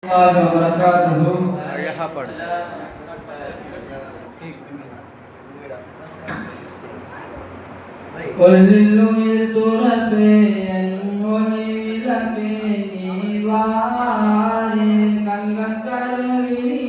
यहाँ पढ़ கொல்லுயிர் சுரப்பேன் ஒளிவிளக்கே நீவாரின் கண்கள் கருவினியேந்தன்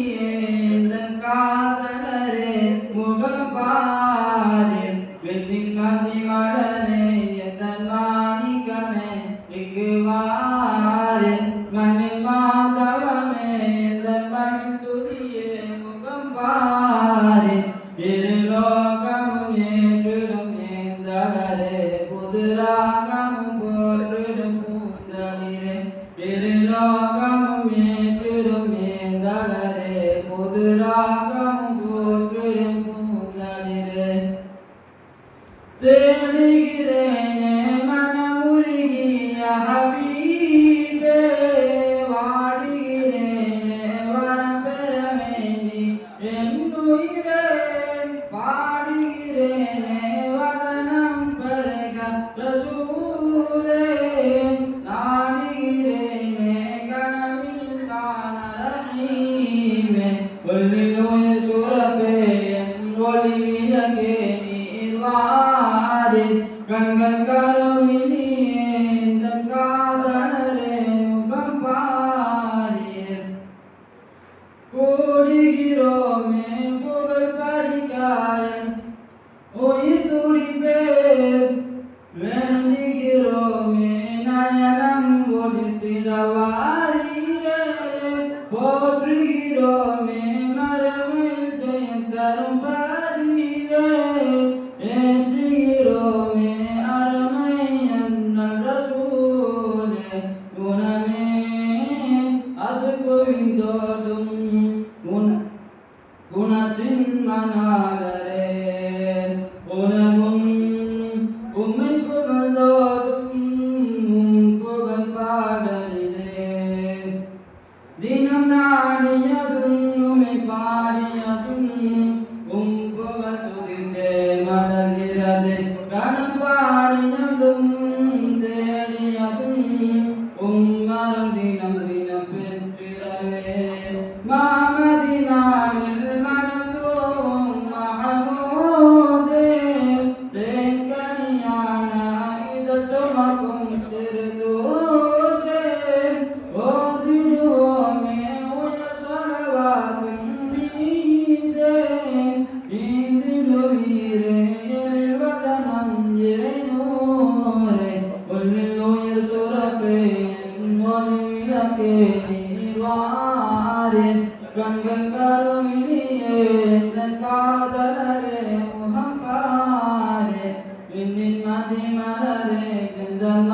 காதலரே முகம் பாரின் வெண்ணின் மதி மலனே எந்தன் மாணிக்கமே இங்கு வாரின் மண்ணின் மாதவமே எந்தன் மகிழ் துதியே முகம் பாரின் இருலோகமும் ஏற்றிடும் புதுராகமும் போற்றிடும் பூந்தளிரே இருலோகமும் ஏற்றிடும் ஏந்தளரே புதுராகமும் போற்றிடும் பூந்தளிரே தேடுகிறேனே மனமுருகிய ஹபீபே வாடுகிறேனே வரம் பெற வேண்டி என் உயிரே பாடுகிறேனே ரசூலே நாடுகிறேனே கனவில் காண ரஹீமே ஒளிநோய் சுரப்பே என் ஒளி விளக்கே நீர்வாரின் கண்கள் கருவினியே எந்தன் காதலரே முகம் பாரீர் கூடுகிறோமே புகழ் படிக்காயன் உயிர் துடிப்பேன் வேண்டுகிறோமே நயனம் கொடுத்திடவாரீரே போற்றுகிறோமே மரமில் ஜெயம் தரும் பரீரே ஏற்றுகிறோமே அருமை அண்ணல் ரசூலே குணமே அது குவிந்தோடும் குணத்தின் மணாலரே உணவும் உம்மை புகழ்ந்தோடும் புகழ் பாடலிலே தினம் நாடியதும் உம்மை பாடியதும் புகழ் துதித்தே மலர்கிறது கணம் பாடியதும் தேடியதும் மரம் தினம் தினம் பெற்றிடவே மாமதினாவில் மடங்கோம் மகமோதே சுமக்கும் திருதூதே ஓதிடுவோமே உயர் சொலவாகும் நீதே நீதிடுவீரே எழுவதனம் இறைநூரே ஒன்னில் உயிர் சுரப்பே ஒளி விளக்கே நீர்வாரே கண்கள் கருவினியே எந்தன் காதலரே முகம் பாரே விண்ணின் மதி மலரே எந்தன்